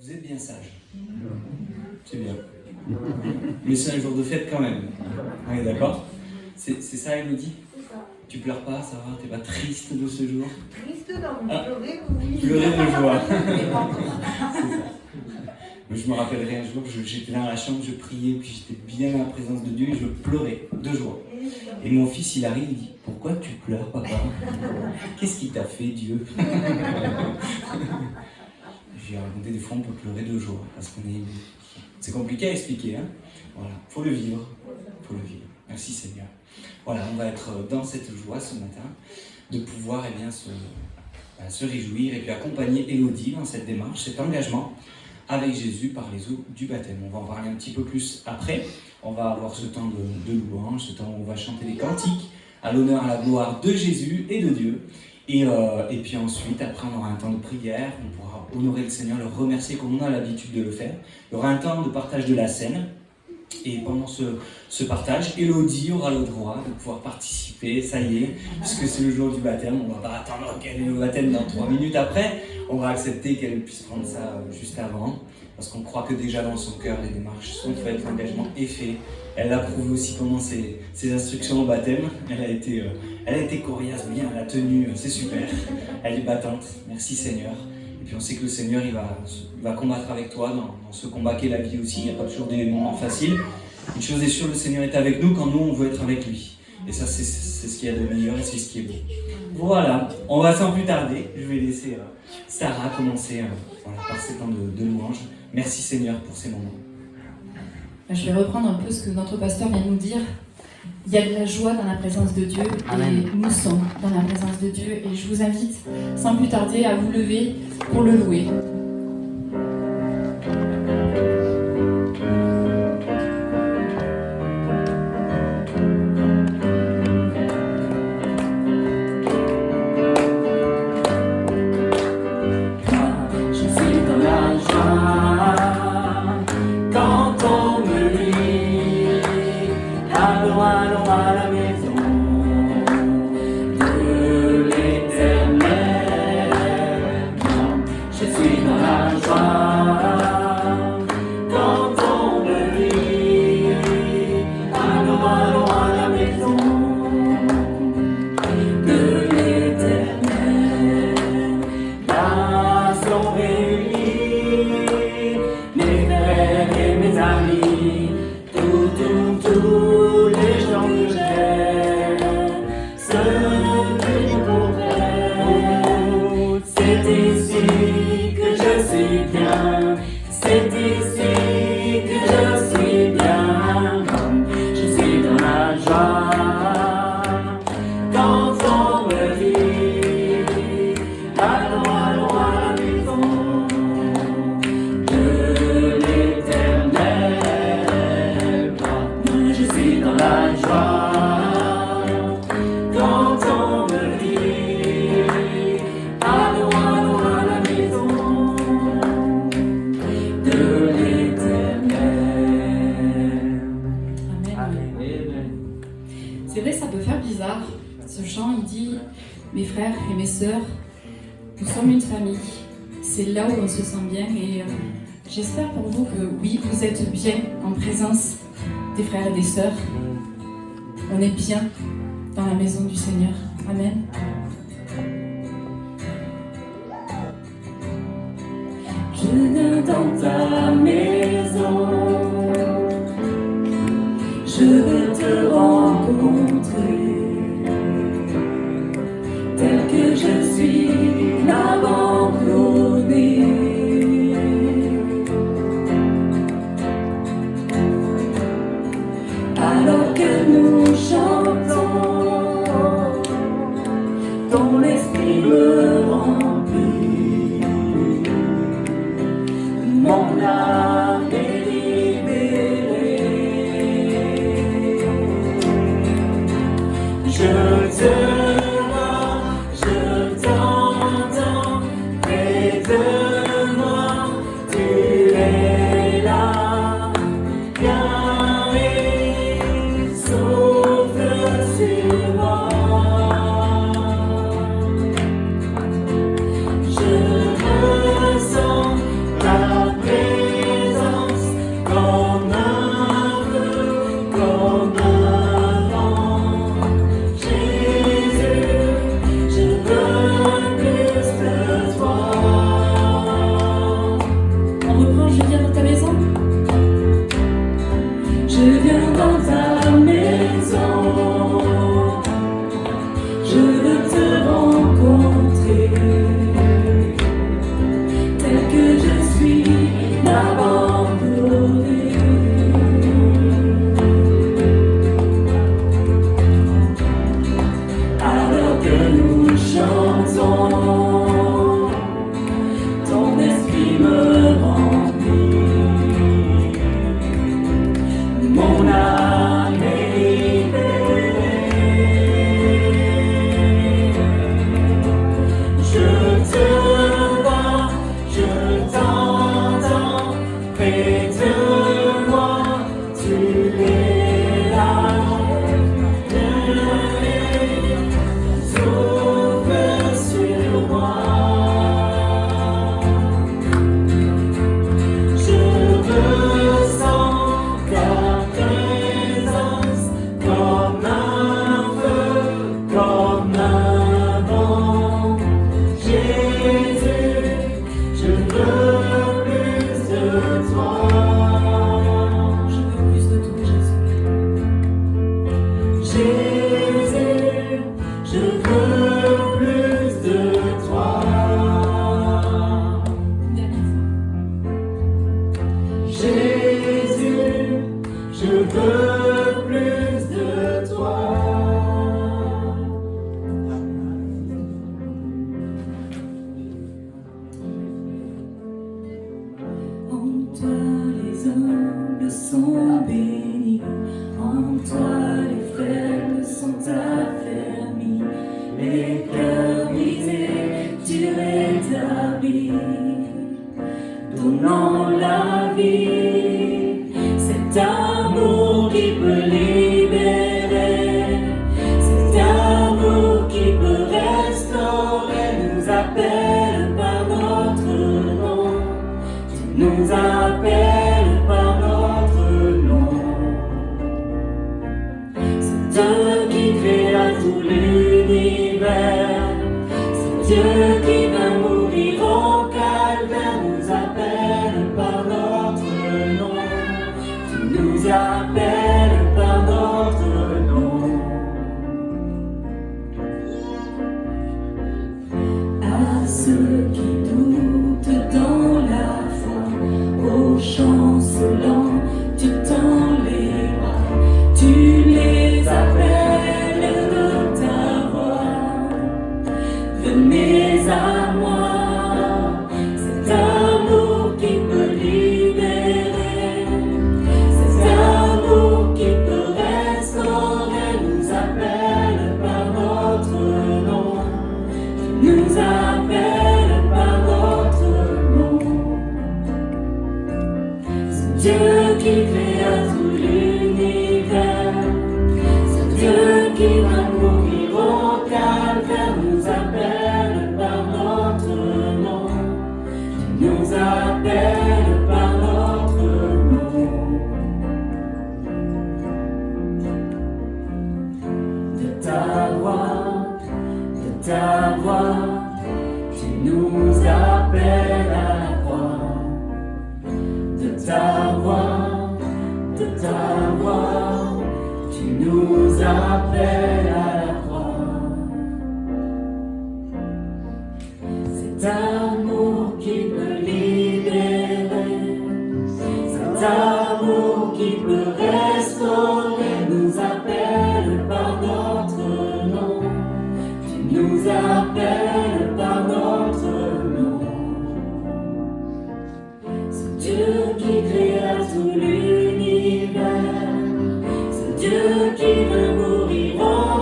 Vous êtes bien sage. C'est bien. Mais c'est un jour de fête quand même. On est d'accord? C'est ça, Elodie? C'est ça. Tu pleures pas, ça va? T'es pas triste de ce jour? Triste, non, Ah. pleurer, oui. Pleurer de joie. C'est ça. Je me rappellerai un jour, j'étais dans la chambre, je priais, puis j'étais bien dans la présence de Dieu et je pleurais de joie. Et mon fils, il arrive, il dit, pourquoi tu pleures, papa? Qu'est-ce qui t'a fait, Dieu? J'ai raconté des fois, on peut pleurer de joie, parce qu'on est... C'est compliqué à expliquer, hein? Voilà, faut le vivre. Faut le vivre. Merci Seigneur. Voilà, on va être dans cette joie ce matin, de pouvoir eh bien, se réjouir et puis accompagner Élodie dans cette démarche, cet engagement avec Jésus par les eaux du baptême. On va en parler un petit peu plus après. On va avoir ce temps de louange, ce temps où on va chanter des cantiques à l'honneur, à la gloire de Jésus et de Dieu. Et puis ensuite, après, on aura un temps de prière, on pourra honorer le Seigneur, le remercier comme on a l'habitude de le faire. Il y aura un temps de partage de la scène. Et pendant ce partage, Élodie aura le droit de pouvoir participer, ça y est, puisque c'est le jour du baptême. On ne va pas attendre qu'elle ait le baptême dans 3 minutes après. On va accepter qu'elle puisse prendre ça juste avant, parce qu'on croit que déjà dans son cœur, les démarches sont faites, l'engagement est fait. Elle a prouvé aussi comment ses instructions au baptême. Elle a été coriace, bien, elle a tenu, c'est super. Elle est battante, merci Seigneur. Et puis on sait que le Seigneur, il va combattre avec toi dans ce combat qu'est la vie aussi. Il n'y a pas toujours des moments faciles. Une chose est sûre, le Seigneur est avec nous quand nous, on veut être avec lui. Et ça, c'est ce qu'il y a de meilleur et c'est ce qui est beau. Voilà, on va sans plus tarder. Je vais laisser Sarah commencer par ces temps de louange. Merci Seigneur pour ces moments. Je vais reprendre un peu ce que notre pasteur vient de nous dire. Il y a de la joie dans la présence de Dieu et nous sommes dans la présence de Dieu. Et je vous invite sans plus tarder à vous lever pour le louer. C'est vrai, ça peut faire bizarre. Ce chant, il dit « Mes frères et mes sœurs, nous sommes une famille. » C'est là où on se sent bien et j'espère pour vous que oui, vous êtes bien en présence des frères et des sœurs. On est bien dans la maison du Seigneur. Amen. Je viens dans ta maison, je veux te rencontrer, tel que je suis abandonné. Alors que nous chantons, ton esprit me remplit. Mon âme près de moi, tu es là. Souffle sur moi. Je ressens ta présence comme un feu, comme un vent. Jésus, je veux plus de toi. Je veux plus de toi, Jésus. Jésus, je veux plus de toi. Une dernière fois. Jésus, je veux plus de toi. En toi les humbles sont bénis, en toi les faibles sont affermis, les cœurs brisés tu rétablis, donnant la vie, cet amour qui peut libérer, cet amour qui peut restaurer, nous appelle par notre nom. Nous appelle par notre nom. C'est Dieu qui créa tout l'univers. C'est Dieu qui vint mourir au calvaire. Nous appelle par notre nom. Tu nous appelles par notre nom. À ceux qui doutent dans la foi, aux chancelants, tu tends les bras, tu les appelles de ta voix. Venez à moi, cet amour qui peut libérer, cet amour qui peut restaurer, nous appelle par notre nom. Tu nous appelles par notre nom. C'est Dieu qui créa tout l'univers. C'est Dieu qui va mourir au calvaire. Nous appelle par notre nom. Tu nous appelles par notre nom. De ta voix, tu nous appelles à la croix. De ta voix, tu nous appelles à la croix. Cet amour qui peut libérer, cet amour qui peut restaurer, nous appelle par notre nom. Tu nous appelles par notre nom. C'est Dieu qui créa tout l'univers. C'est Dieu qui veut mourir au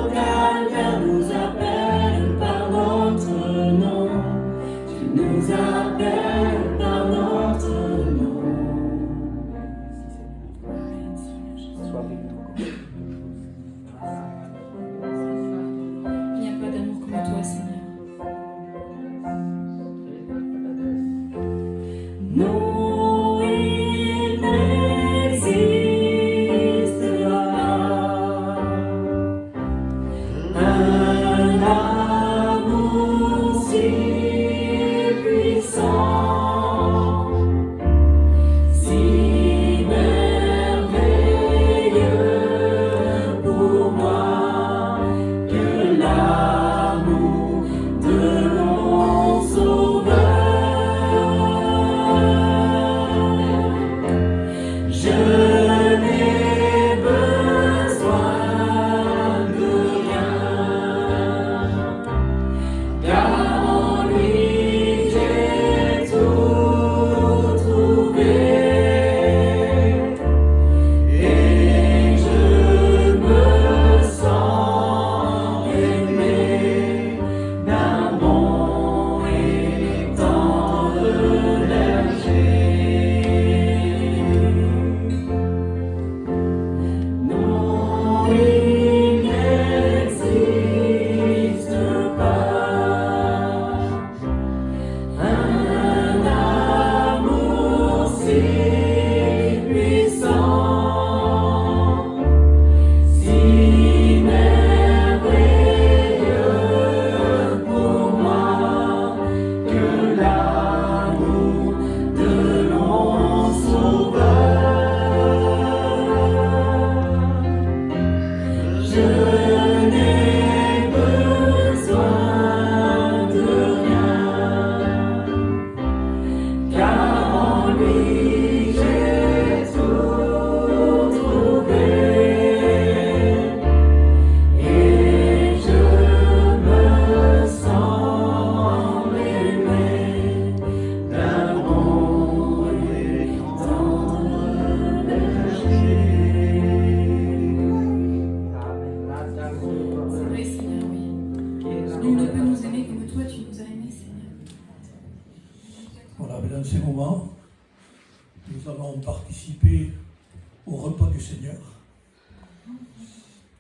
calvaire. Nous appelle par notre nom. Tu nous appelles par notre nom. Il n'y a pas d'amour comme toi, Seigneur. Non, il n'existe pas un amour si puissant, si merveilleux pour moi que l'amour de mon Sauveur. lui j'ai tout trouvé. Et je me sens aimé d'un bon et tendre berger. C'est vrai, Seigneur, oui. Nul ne peut nous aimer comme toi, tu nous as aimés, Seigneur. Voilà, mais dans ces moments, nous allons participer au repas du Seigneur.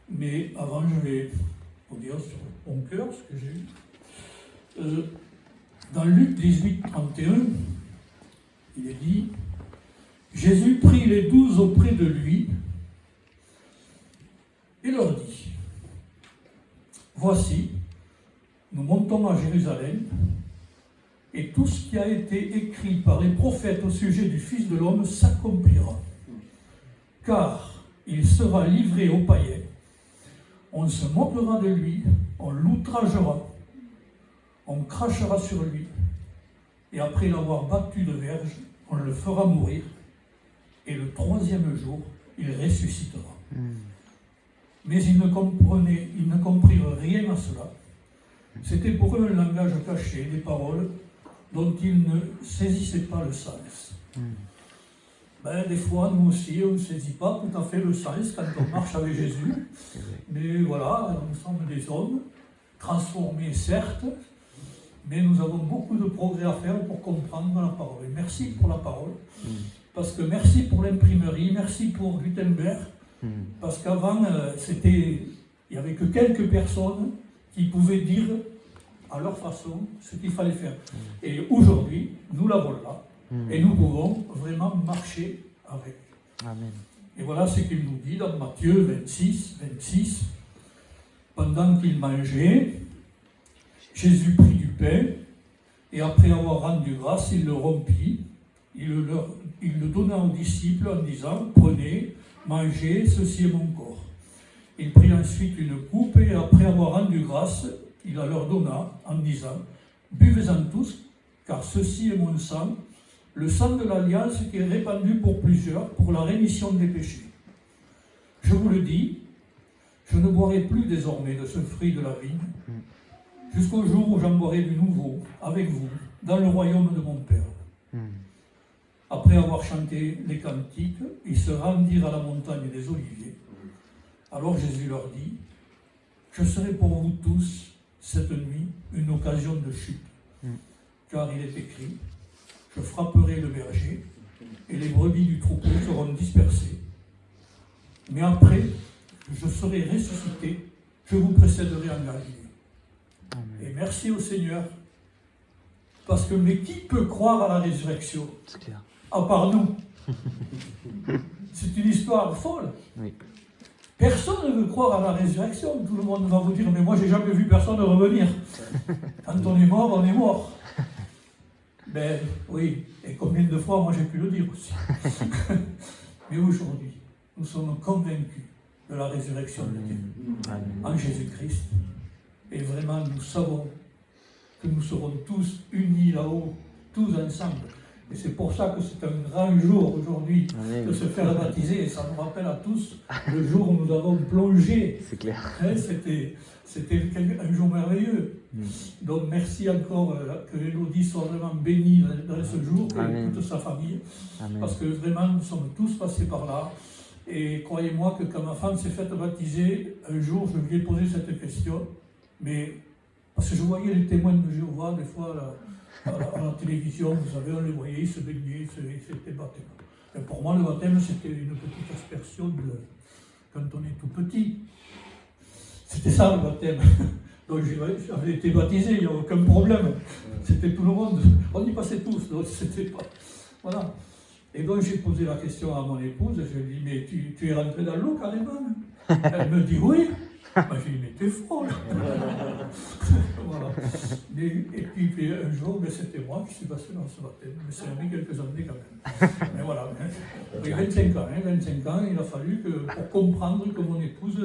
Mais avant, je vais vous dire sur mon cœur ce que j'ai eu. Dans Luc 18, 31, il est dit « Jésus prit les 12 auprès de lui et leur dit « Voici, nous montons à Jérusalem, et tout ce qui a été écrit par les prophètes au sujet du Fils de l'homme s'accomplira. Car il sera livré aux païens, on se moquera de lui, on l'outragera, on crachera sur lui, et après l'avoir battu de verge, on le fera mourir, et le troisième jour, il ressuscitera. » Mais ils ne comprirent rien à cela. C'était pour eux un langage caché, des paroles dont ils ne saisissaient pas le sens. Des fois, nous aussi, on ne saisit pas tout à fait le sens quand on marche avec Jésus. Mais voilà, nous sommes des hommes, transformés certes, mais nous avons beaucoup de progrès à faire pour comprendre la parole. Et merci pour la parole, parce que merci pour l'imprimerie, merci pour Gutenberg, parce qu'avant, il n'y avait que quelques personnes qui pouvaient dire à leur façon ce qu'il fallait faire. Et aujourd'hui, nous l'avons là, et nous pouvons vraiment marcher avec. Amen. Et voilà ce qu'il nous dit dans Matthieu 26. Pendant qu'il mangeait, Jésus prit du pain, et après avoir rendu grâce, il le rompit, il le donna aux disciples en disant « Prenez, mangez, ceci est mon corps ». Il prit ensuite une coupe, et après avoir rendu grâce, il la leur donna en disant « Buvez-en tous, car ceci est mon sang, le sang de l'alliance qui est répandu pour plusieurs, pour la rémission des péchés. Je vous le dis, je ne boirai plus désormais de ce fruit de la vigne, jusqu'au jour où j'en boirai du nouveau, avec vous, dans le royaume de mon Père. » Après avoir chanté les cantiques, ils se rendirent à la montagne des Oliviers. Alors Jésus leur dit « Je serai pour vous tous cette nuit une occasion de chute, car il est écrit « Je frapperai le berger, et les brebis du troupeau seront dispersées. Mais après, je serai ressuscité, je vous précéderai en Galilée. » Et merci au Seigneur, parce que mais qui peut croire à la résurrection à part nous? C'est une histoire folle. Oui. Personne ne veut croire à la résurrection. Tout le monde va vous dire, mais moi j'ai jamais vu personne revenir. Quand on est mort. Ben oui, et combien de fois moi j'ai pu le dire aussi. Mais aujourd'hui, nous sommes convaincus de la résurrection de Dieu en Jésus-Christ. Et vraiment, nous savons que nous serons tous unis là-haut, tous ensemble. Et c'est pour ça que c'est un grand jour aujourd'hui de se faire baptiser. Et ça nous rappelle à tous le jour où nous avons plongé. C'est clair. C'était un jour merveilleux. Donc merci encore que Élodie soit vraiment bénie dans ce jour, et toute sa famille. Amen. Parce que vraiment, nous sommes tous passés par là. Et croyez-moi que quand ma femme s'est faite baptiser, un jour, je lui ai posé cette question. Mais parce que je voyais les témoins de Jéhovah, des fois, à la télévision, vous savez, on les voyait, ils se baignaient, c'était baptême. Et pour moi, le baptême, c'était une petite aspersion quand on est tout petit. C'était ça, le baptême. Donc j'avais été baptisé, il n'y a aucun problème. C'était tout le monde. On y passait tous, donc c'était pas... Voilà. Et donc j'ai posé la question à mon épouse, je lui ai dit, mais tu es rentré dans l'eau carrément? Elle me dit oui. J'ai dit, mais t'es folle. Voilà. Et puis un jour, c'était moi qui suis passé dans ce baptême. Mais ça a mis quelques années quand même. Mais voilà. J'ai 25 ans, il a fallu que, pour comprendre que mon épouse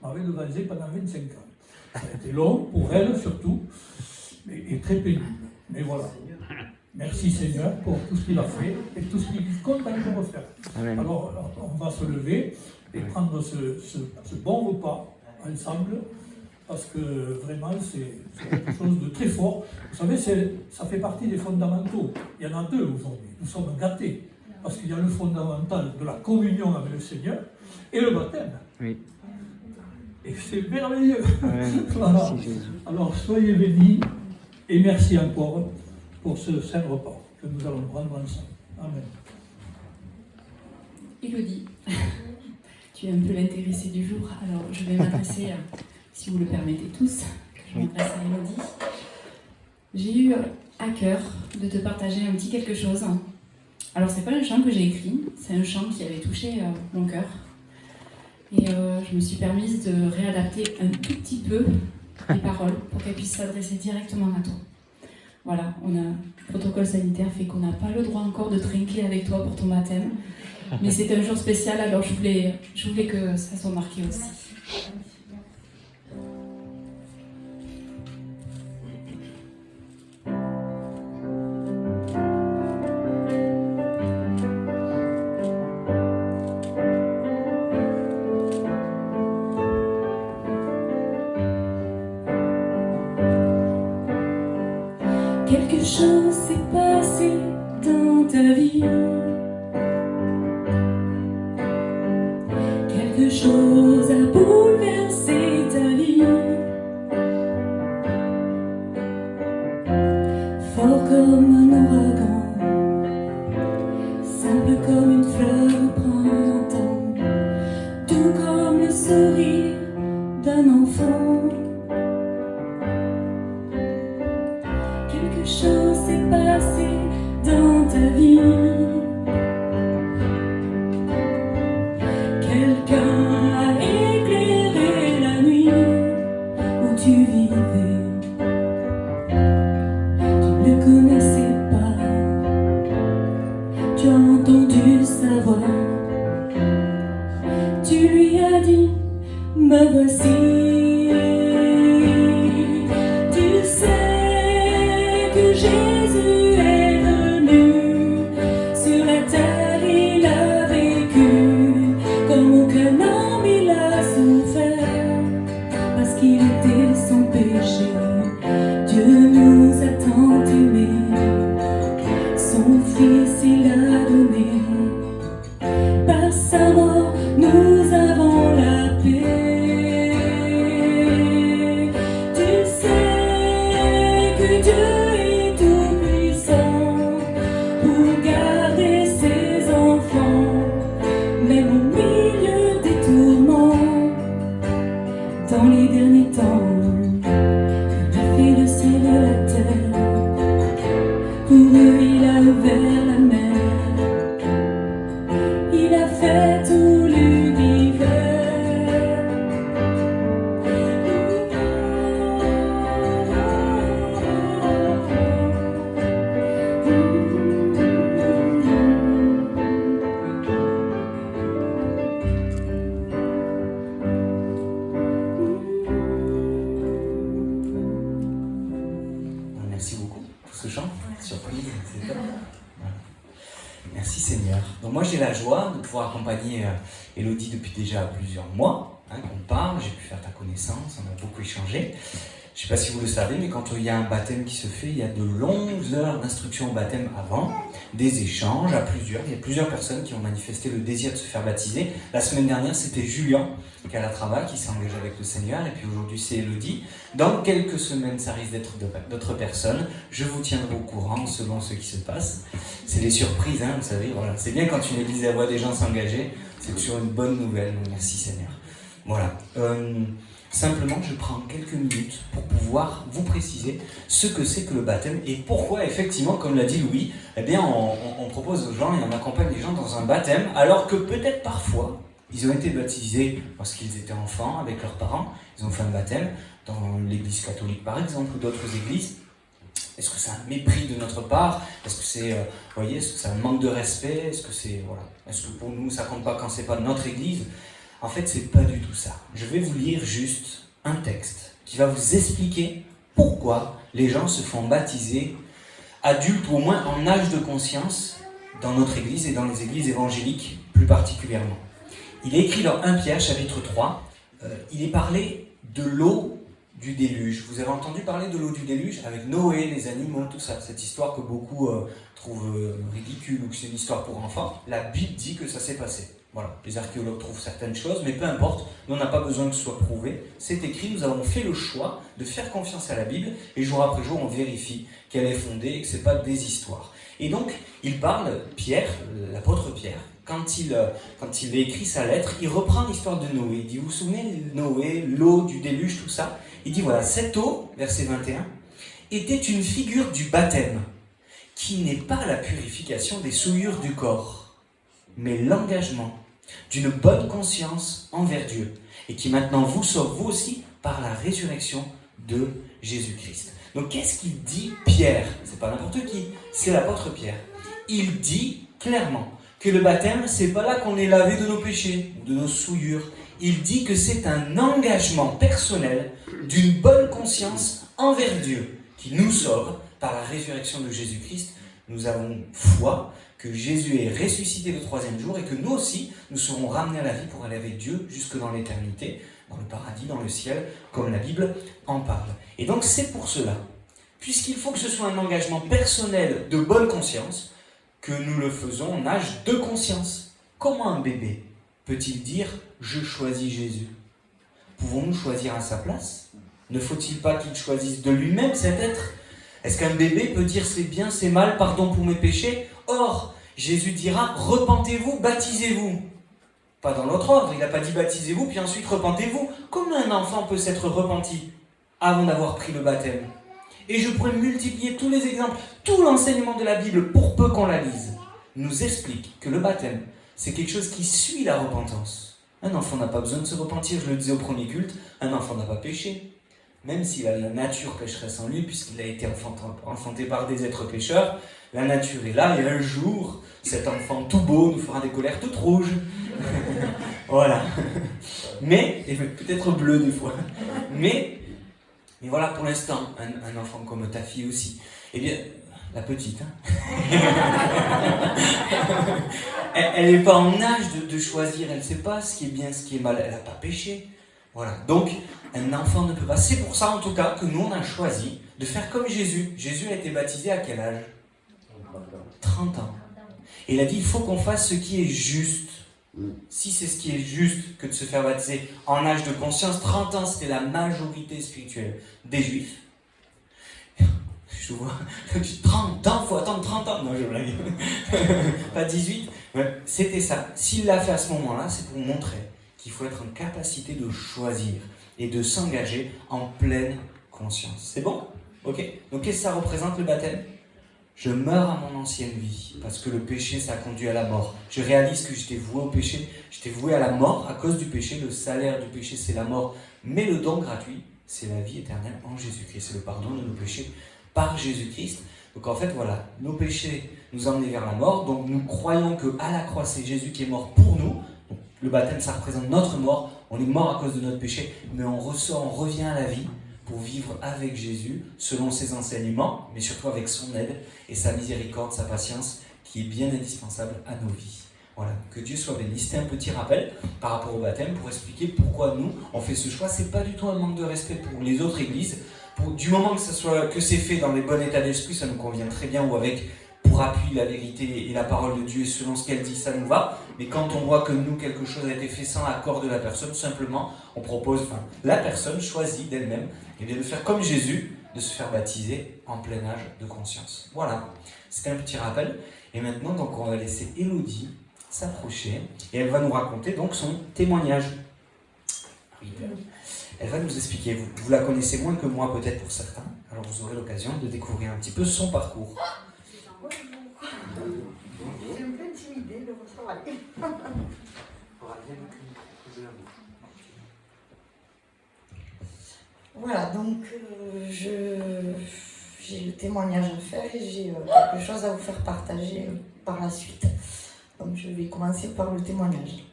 m'avait devancé pendant 25 ans. Ça a été long, pour elle surtout, et très pénible. Mais voilà. Merci Seigneur pour tout ce qu'il a fait et tout ce qu'il compte encore faire. Amen. Alors, on va se lever et prendre ce bon repas ensemble, parce que vraiment, c'est quelque chose de très fort. Vous savez, ça fait partie des fondamentaux. Il y en a deux aujourd'hui. Nous sommes gâtés, parce qu'il y a le fondamental de la communion avec le Seigneur et le baptême. Oui. Et c'est merveilleux. Amen. Voilà. Merci Jésus. Alors, soyez bénis et merci encore pour ce saint repas que nous allons prendre ensemble. Amen. Élodie, tu es un peu l'intéressée du jour, alors je vais m'adresser, si vous le permettez tous, que je m'adresse à Élodie. J'ai eu à cœur de te partager un petit quelque chose. Alors c'est pas un chant que j'ai écrit, c'est un chant qui avait touché mon cœur. Et je me suis permise de réadapter un tout petit peu les paroles pour qu'elles puissent s'adresser directement à toi. Voilà, le protocole sanitaire fait qu'on n'a pas le droit encore de trinquer avec toi pour ton baptême. Mais c'est un jour spécial, alors je voulais que ça soit marqué aussi. Quelque chose s'est passé dans ta vie. Quelque chose a bouleversé ta vie. Fort comme un ouragan, simple comme une fleur au printemps, doux comme le sourire d'un enfant. Quelque chose s'est passé dans ta vie. Quelqu'un a éclairé la nuit où tu vivais. Tu ne le connaissais pas, tu as entendu sa voix. Tu lui as dit, me voici. Tu sais que Jésus est venu sur la terre, il a vécu comme aucun homme il a souffert, parce qu'il était sans péché. Dieu nous a tant aimés, son fils il a donné. Par sa mort nous avons la paix. Tu sais que Dieu est tout puissant pour garder ses enfants, même au milieu des tourments. Dans les derniers temps, il a fait le ciel et la terre. Pour eux il a ouvert la mer. Il a fait tout l'univers. Merci beaucoup pour ce chant, surprise, c'est top. Voilà. Merci Seigneur. Donc moi j'ai la joie de pouvoir accompagner Élodie depuis déjà plusieurs mois, qu'on parle, j'ai pu faire ta connaissance, on a beaucoup échangé. Je ne sais pas si vous le savez, mais quand il y a un baptême qui se fait, il y a de longues heures d'instruction au baptême avant, des échanges à plusieurs. Il y a plusieurs personnes qui ont manifesté le désir de se faire baptiser. La semaine dernière, c'était Julien Calatrava qui s'est engagé avec le Seigneur, et puis aujourd'hui c'est Élodie. Dans quelques semaines, ça risque d'être d'autres personnes. Je vous tiendrai au courant selon ce qui se passe. C'est des surprises, vous savez. Voilà. C'est bien quand une église voit des gens s'engager, c'est toujours une bonne nouvelle. Donc merci Seigneur. Voilà. Simplement, je prends quelques minutes pour pouvoir vous préciser ce que c'est que le baptême et pourquoi, effectivement, comme l'a dit Louis, eh bien, on propose aux gens et on accompagne les gens dans un baptême, alors que peut-être parfois, ils ont été baptisés lorsqu'ils étaient enfants avec leurs parents, ils ont fait un baptême dans l'église catholique par exemple, ou d'autres églises. Est-ce que c'est un mépris de notre part? Est-ce que c'est, est-ce que c'est un manque de respect? Est-ce que c'est, est-ce que pour nous, ça compte pas quand c'est pas notre église? En fait, c'est pas du tout ça. Je vais vous lire juste un texte qui va vous expliquer pourquoi les gens se font baptiser adulte ou au moins en âge de conscience dans notre Église et dans les églises évangéliques plus particulièrement. Il est écrit dans 1 Pierre chapitre 3, il est parlé de l'eau du déluge. Vous avez entendu parler de l'eau du déluge avec Noé, les animaux, tout ça. Cette histoire que beaucoup trouvent ridicule ou que c'est une histoire pour enfants. La Bible dit que ça s'est passé. Voilà, les archéologues trouvent certaines choses, mais peu importe, nous on n'a pas besoin que ce soit prouvé. C'est écrit, nous avons fait le choix de faire confiance à la Bible, et jour après jour on vérifie qu'elle est fondée et que ce n'est pas des histoires. Et donc, il parle, Pierre, l'apôtre Pierre, quand il écrit sa lettre, il reprend l'histoire de Noé. Il dit, vous vous souvenez de Noé, l'eau du déluge, tout ça? Il dit, voilà, cette eau, verset 21, était une figure du baptême, qui n'est pas la purification des souillures du corps, mais l'engagement d'une bonne conscience envers Dieu, et qui maintenant vous sauve, vous aussi, par la résurrection de Jésus-Christ. Donc qu'est-ce qu'il dit Pierre? C'est pas n'importe qui, c'est l'apôtre Pierre. Il dit clairement que le baptême, c'est pas là qu'on est lavé de nos péchés, ou de nos souillures. Il dit que c'est un engagement personnel d'une bonne conscience envers Dieu, qui nous sauve par la résurrection de Jésus-Christ. Nous avons foi que Jésus est ressuscité le 3e jour et que nous aussi, nous serons ramenés à la vie pour aller avec Dieu jusque dans l'éternité, dans le paradis, dans le ciel, comme la Bible en parle. Et donc c'est pour cela, puisqu'il faut que ce soit un engagement personnel de bonne conscience, que nous le faisons en âge de conscience. Comment un bébé peut-il dire « je choisis Jésus » ? Pouvons-nous choisir à sa place ? Ne faut-il pas qu'il choisisse de lui-même cet être ? Est-ce qu'un bébé peut dire « c'est bien, c'est mal, pardon pour mes péchés » ? Or, Jésus dira « repentez-vous, baptisez-vous ». Pas dans l'autre ordre, il n'a pas dit « baptisez-vous, puis ensuite repentez-vous ». Comment un enfant peut s'être repenti avant d'avoir pris le baptême ? Et je pourrais multiplier tous les exemples, tout l'enseignement de la Bible, pour peu qu'on la lise, nous explique que le baptême, c'est quelque chose qui suit la repentance. Un enfant n'a pas besoin de se repentir, je le disais au premier culte, un enfant n'a pas péché. Même si la nature pécheresse en lui, puisqu'il a été enfanté par des êtres pécheurs, la nature est là, et un jour, cet enfant tout beau nous fera des colères toutes rouges. Voilà. Mais, et peut-être bleu des fois, mais voilà, pour l'instant, un enfant comme ta fille aussi, eh bien, la petite, elle n'est pas en âge de choisir, elle ne sait pas ce qui est bien, ce qui est mal, elle n'a pas péché. Voilà, donc un enfant ne peut pas. C'est pour ça en tout cas que nous on a choisi de faire comme Jésus. Jésus a été baptisé à quel âge ? 30 ans. Et il a dit, il faut qu'on fasse ce qui est juste. Si c'est ce qui est juste que de se faire baptiser en âge de conscience, 30 ans c'était la majorité spirituelle des Juifs. Je vois, 30 ans, il faut attendre 30 ans. Non, je blague. Pas 18. Ouais, c'était ça. S'il l'a fait à ce moment-là, c'est pour montrer qu'il faut être en capacité de choisir et de s'engager en pleine conscience. C'est bon ? Ok ? Donc qu'est-ce que ça représente le baptême ? Je meurs à mon ancienne vie, parce que le péché, ça a conduit à la mort. Je réalise que j'étais voué au péché, j'étais voué à la mort à cause du péché. Le salaire du péché, c'est la mort. Mais le don gratuit, c'est la vie éternelle en Jésus-Christ. C'est le pardon de nos péchés par Jésus-Christ. Donc en fait, voilà, nos péchés nous emmenaient vers la mort. Donc nous croyons qu'à la croix, c'est Jésus qui est mort pour nous. Donc, le baptême, ça représente notre mort. On est mort à cause de notre péché, mais on ressort, on revient à la vie pour vivre avec Jésus, selon ses enseignements, mais surtout avec son aide et sa miséricorde, sa patience, qui est bien indispensable à nos vies. Voilà, que Dieu soit béni. C'était un petit rappel par rapport au baptême pour expliquer pourquoi nous, on fait ce choix. C'est pas du tout un manque de respect pour les autres églises. Du moment que c'est fait dans les bons états d'esprit, ça nous convient très bien, ou avec pour appui la vérité et la parole de Dieu, et selon ce qu'elle dit, ça nous va. Mais quand on voit que nous, quelque chose a été fait sans l'accord de la personne, simplement, on propose, la personne choisit d'elle-même et de faire comme Jésus, de se faire baptiser en plein âge de conscience. Voilà, c'était un petit rappel. Et maintenant, donc, on va laisser Élodie s'approcher et elle va nous raconter donc son témoignage. Elle va nous expliquer, vous la connaissez moins que moi peut-être pour certains, alors vous aurez l'occasion de découvrir un petit peu son parcours. Je suis un peu intimidée de votre travail. Voilà, donc j'ai le témoignage à faire et j'ai quelque chose à vous faire partager par la suite. Donc je vais commencer par le témoignage.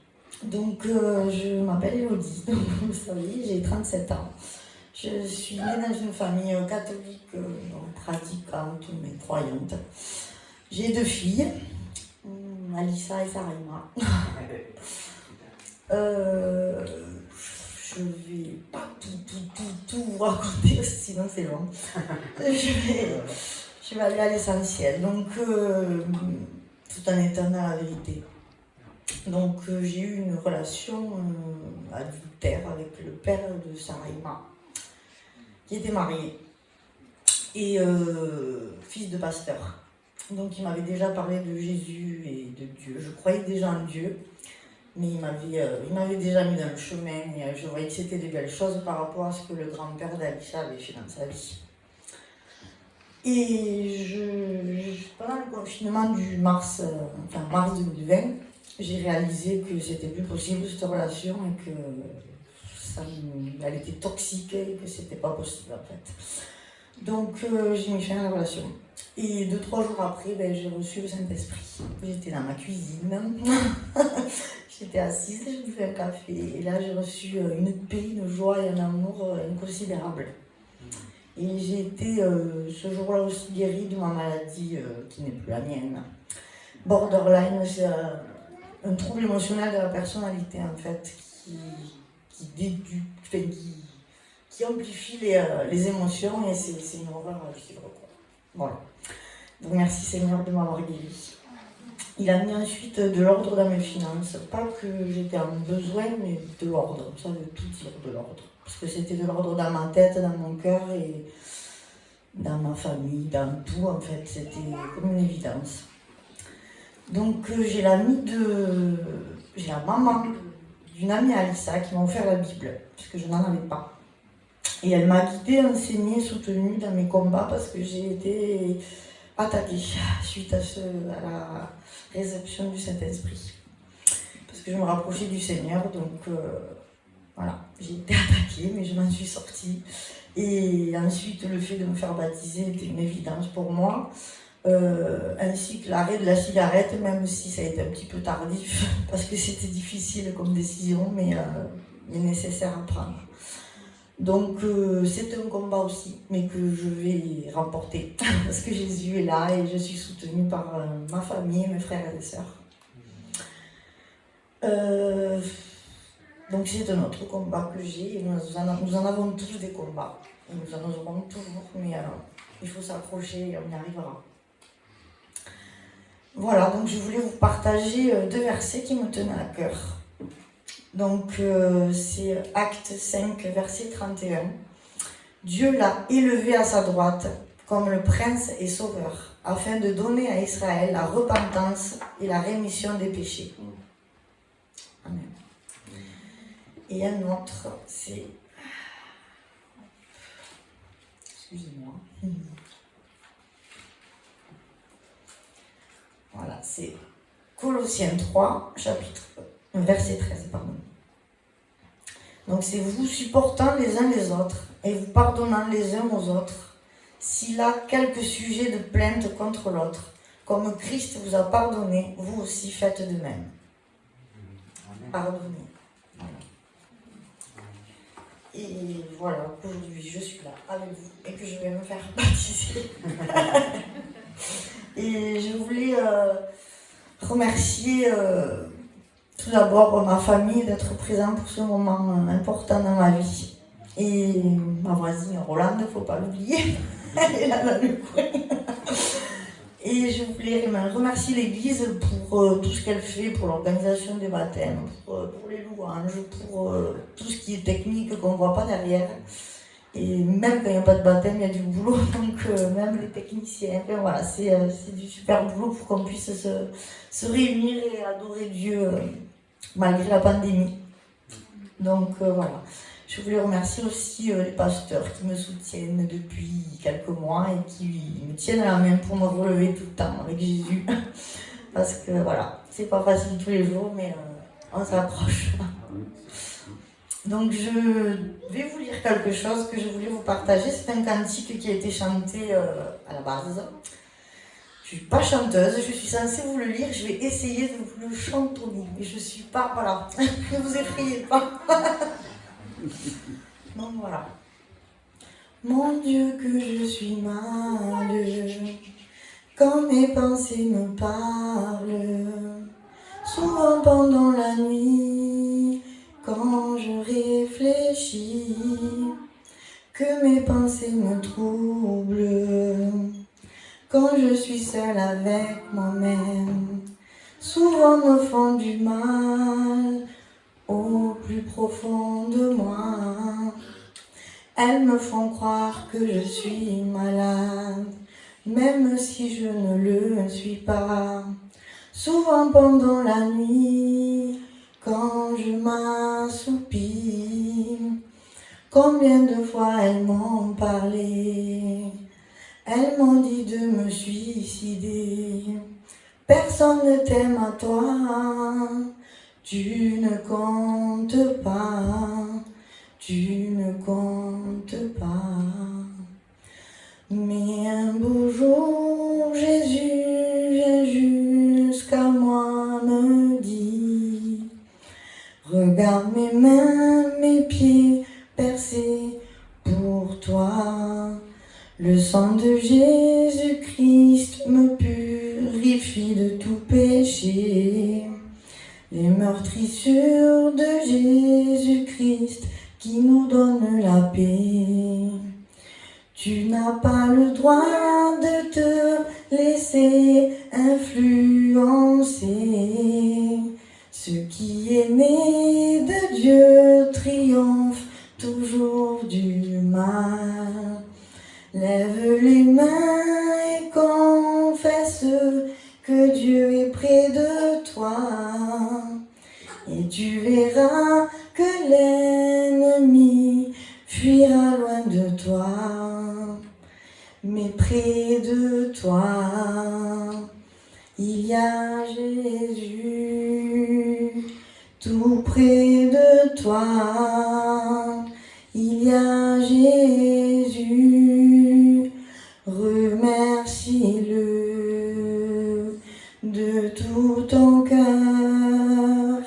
Donc je m'appelle Élodie, donc vous savez, j'ai 37 ans. Je suis née dans une famille catholique, pratiquante, mais croyante. J'ai 2 filles, Alissa et Sarima. Je vais pas tout vous raconter, sinon c'est long. Je vais aller à l'essentiel. Donc, tout en étant dans la vérité. Donc, j'ai eu une relation adultère avec le père de Sarima, qui était marié et fils de pasteur. Donc, il m'avait déjà parlé de Jésus et de Dieu. Je croyais déjà en Dieu. Mais il m'avait déjà mis dans le chemin et je voyais que c'était des belles choses par rapport à ce que le grand-père d'Alissa avait fait dans sa vie. Et pendant le confinement du mars 2020, j'ai réalisé que c'était plus possible cette relation et que elle était toxique et que c'était pas possible en fait. Donc j'ai mis fin à la relation. Et 2-3 jours après, j'ai reçu le Saint-Esprit. J'étais dans ma cuisine. J'étais assise, je buvais un café et là j'ai reçu une paix, une joie et un amour inconsidérable. Et j'ai été ce jour-là aussi guérie de ma maladie qui n'est plus la mienne. Borderline, c'est un trouble émotionnel de la personnalité en fait, qui amplifie les émotions et c'est une horreur à vivre. Voilà. Donc merci Seigneur de m'avoir guérie. Il a mis ensuite de l'ordre dans mes finances. Pas que j'étais en besoin, mais de l'ordre. Ça veut tout dire, de l'ordre. Parce que c'était de l'ordre dans ma tête, dans mon cœur et dans ma famille, dans tout en fait. C'était comme une évidence. Donc j'ai la maman d'une amie Alissa qui m'a offert la Bible, parce que je n'en avais pas. Et elle m'a guidée, enseignée, soutenue dans mes combats parce que j'ai été attaquée suite à la réception du Saint-Esprit. Parce que je me rapprochais du Seigneur, donc voilà, j'ai été attaquée, mais je m'en suis sortie. Et ensuite, le fait de me faire baptiser était une évidence pour moi, ainsi que l'arrêt de la cigarette, même si ça a été un petit peu tardif, parce que c'était difficile comme décision, mais nécessaire à prendre. Donc c'est un combat aussi, mais que je vais remporter, parce que Jésus est là et je suis soutenue par ma famille, mes frères et mes sœurs. Donc c'est un autre combat que j'ai, et nous en avons tous des combats, et nous en aurons toujours, mais il faut s'accrocher et on y arrivera. Voilà, donc je voulais vous partager 2 versets qui me tenaient à cœur. Donc c'est Acte 5, verset 31. Dieu l'a élevé à sa droite comme le prince et sauveur, afin de donner à Israël la repentance et la rémission des péchés. Amen. Et un autre, c'est... Excusez-moi. Voilà, c'est Colossiens 3, verset 13, pardon. Donc c'est vous supportant les uns les autres et vous pardonnant les uns aux autres, s'il a quelque sujet de plainte contre l'autre, comme Christ vous a pardonné, vous aussi faites de même. Pardonnez. Voilà. Et voilà, aujourd'hui je suis là avec vous et que je vais me faire baptiser. Et je voulais remercier tout d'abord ma famille d'être présent pour ce moment important dans ma vie. Et ma voisine Rolande, il ne faut pas l'oublier, elle est là dans le coin. Et je voulais remercier l'Église pour tout ce qu'elle fait, pour l'organisation des baptêmes, pour les louanges, pour tout ce qui est technique qu'on ne voit pas derrière. Et même quand il n'y a pas de baptême, il y a du boulot, donc même les techniciens, enfin, voilà, c'est du super boulot pour qu'on puisse se réunir et adorer Dieu malgré la pandémie. Donc voilà, je voulais remercier aussi les pasteurs qui me soutiennent depuis quelques mois et qui me tiennent à la main pour me relever tout le temps avec Jésus. Parce que voilà, c'est pas facile tous les jours, mais on s'approche. Donc je vais vous lire quelque chose que je voulais vous partager. C'est un cantique qui a été chanté à la base. Je ne suis pas chanteuse, je suis censée vous le lire. Je vais essayer de vous le chantonner. Mais je ne suis pas... Voilà, ne vous effrayez pas. Donc voilà. Mon Dieu, que je suis mal, quand mes pensées me parlent, souvent pendant la nuit, quand je réfléchis, que mes pensées me troublent, quand je suis seule avec moi-même, souvent me font du mal au plus profond de moi. Elles me font croire que je suis malade, même si je ne le suis pas. Souvent pendant la nuit, quand je m'assoupis, combien de fois elles m'ont parlé. Elles m'ont dit de me suicider. Personne ne t'aime à toi, tu ne comptes pas. Tu ne comptes pas. Mais un beau jour, Jésus vient jusqu'à moi, me dit: regarde mes mains, mes pieds percés pour toi. Le sang de Jésus-Christ me purifie de tout péché. Les meurtrissures de Jésus-Christ qui nous donne la paix. Tu n'as pas le droit de te laisser influencer. Ce qui est né de Dieu triomphe toujours du mal. Lève les mains et confesse que Dieu est près de toi. Et tu verras que l'ennemi fuira loin de toi, mais près de toi, il y a Jésus. Tout près de toi, il y a Jésus. Remercie-le de tout ton cœur.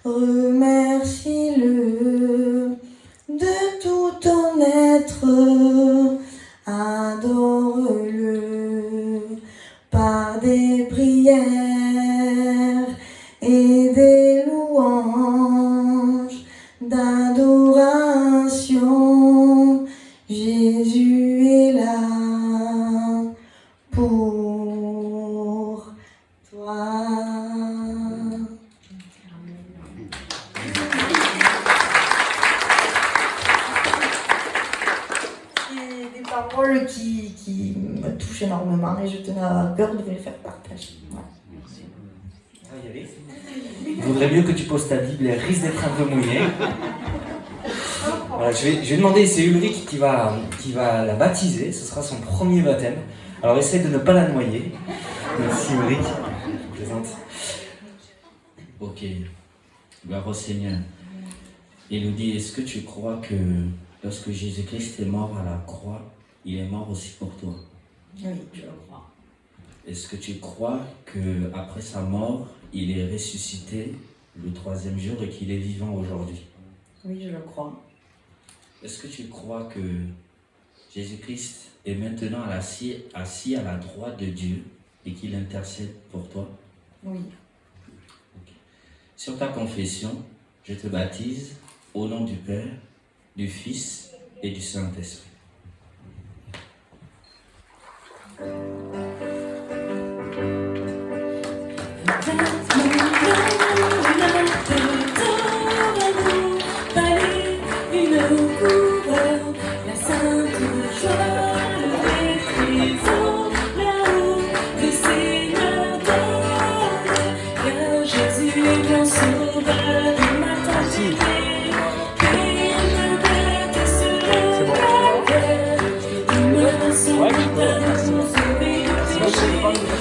Remercie-le de tout ton être, adore-le par des prières et des louanges d'adoration. Jésus est là pour toi. Paroles qui me touchent énormément et je tenais à cœur de vous les faire partager. Voilà. Merci. Ça va y aller. Il vaudrait mieux que tu poses ta Bible, elle risque d'être un peu mouillée. Voilà, je vais demander, c'est Ulrich qui va la baptiser, ce sera son premier baptême. Alors essaye de ne pas la noyer. Merci Ulrich, je plaisante. Ok, gloire au Seigneur. Élodie, est-ce que tu crois que lorsque Jésus-Christ est mort à la croix, il est mort aussi pour toi? Oui, je le crois. Est-ce que tu crois qu'après sa mort, il est ressuscité le 3e jour et qu'il est vivant aujourd'hui? Oui, je le crois. Est-ce que tu crois que Jésus-Christ est maintenant assis à la droite de Dieu et qu'il intercède pour toi? Oui. Okay. Sur ta confession, je te baptise au nom du Père, du Fils et du Saint-Esprit.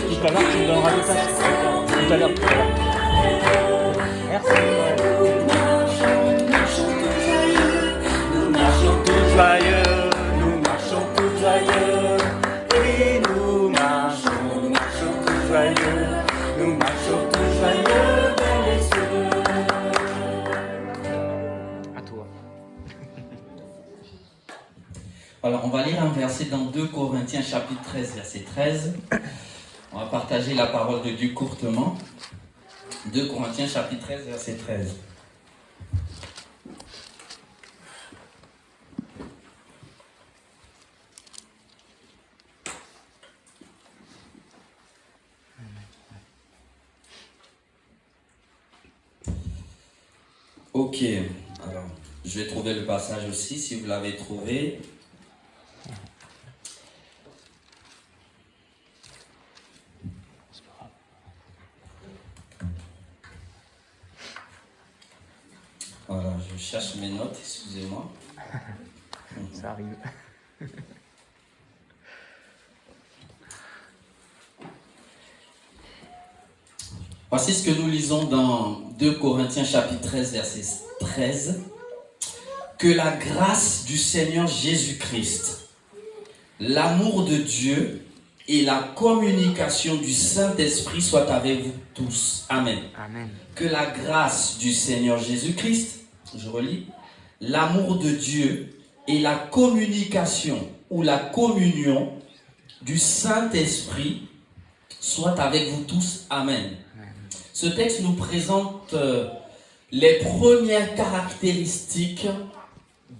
Tout à l'heure, tu me donneras des tâches. Tout à l'heure. Merci. Nous marchons tous joyeux, nous marchons tous joyeux. Oui, nous marchons tous joyeux. Nous marchons tous joyeux vers les cieux. À toi. Alors, on va lire un verset dans 2 Corinthiens chapitre 13, verset 13. On va partager la parole de Dieu courtement. 2 Corinthiens chapitre 13, verset 13. Ok, alors je vais trouver le passage aussi si vous l'avez trouvé. Voilà, je cherche mes notes, excusez-moi. Ça arrive. Voici ce que nous lisons dans 2 Corinthiens chapitre 13, verset 13. Que la grâce du Seigneur Jésus-Christ, l'amour de Dieu et la communication du Saint-Esprit soient avec vous tous. Amen. Amen. Que la grâce du Seigneur Jésus-Christ, je relis, l'amour de Dieu et la communication ou la communion du Saint-Esprit soient avec vous tous. Amen. Ce texte nous présente les premières caractéristiques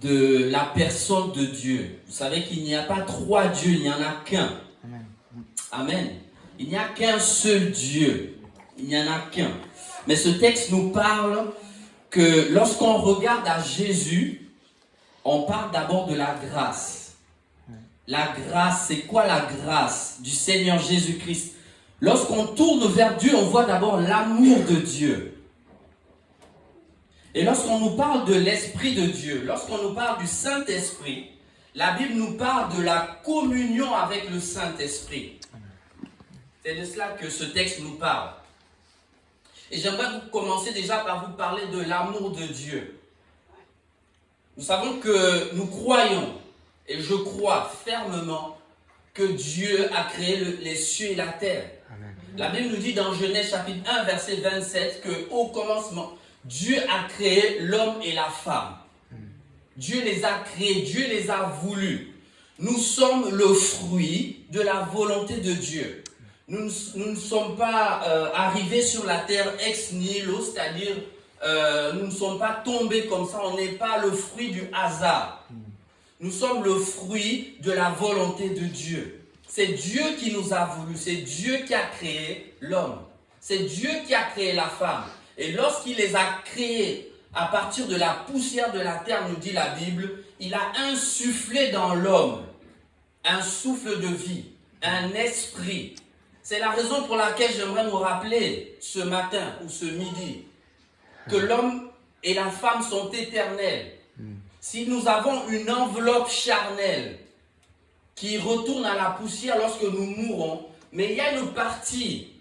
de la personne de Dieu. Vous savez qu'il n'y a pas 3 dieux, il n'y en a qu'un. Amen. Amen. Il n'y a qu'un seul Dieu. Il n'y en a qu'un. Mais ce texte nous parle que lorsqu'on regarde à Jésus, on parle d'abord de la grâce. La grâce, c'est quoi la grâce du Seigneur Jésus-Christ? Lorsqu'on tourne vers Dieu, on voit d'abord l'amour de Dieu. Et lorsqu'on nous parle de l'Esprit de Dieu, lorsqu'on nous parle du Saint-Esprit, la Bible nous parle de la communion avec le Saint-Esprit. C'est de cela que ce texte nous parle. Et j'aimerais commencer déjà par vous parler de l'amour de Dieu. Nous savons que nous croyons, et je crois fermement, que Dieu a créé les cieux et la terre. Amen. La Bible nous dit dans Genèse chapitre 1, verset 27, qu'au commencement, Dieu a créé l'homme et la femme. Dieu les a créés, Dieu les a voulus. Nous sommes le fruit de la volonté de Dieu. Nous ne sommes pas arrivés sur la terre ex nihilo, c'est-à-dire nous ne sommes pas tombés comme ça, on n'est pas le fruit du hasard. Nous sommes le fruit de la volonté de Dieu. C'est Dieu qui nous a voulu, c'est Dieu qui a créé l'homme. C'est Dieu qui a créé la femme. Et lorsqu'il les a créés à partir de la poussière de la terre, nous dit la Bible, il a insufflé dans l'homme un souffle de vie, un esprit. C'est la raison pour laquelle j'aimerais nous rappeler ce matin ou ce midi que l'homme et la femme sont éternels. Si nous avons une enveloppe charnelle qui retourne à la poussière lorsque nous mourons, mais il y a une partie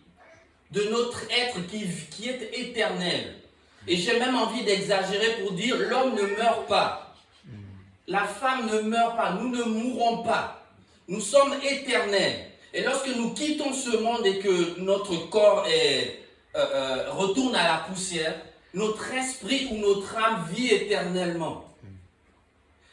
de notre être qui est éternelle. Et j'ai même envie d'exagérer pour dire l'homme ne meurt pas. La femme ne meurt pas. Nous ne mourrons pas. Nous sommes éternels. Et lorsque nous quittons ce monde et que notre corps retourne à la poussière, notre esprit ou notre âme vit éternellement.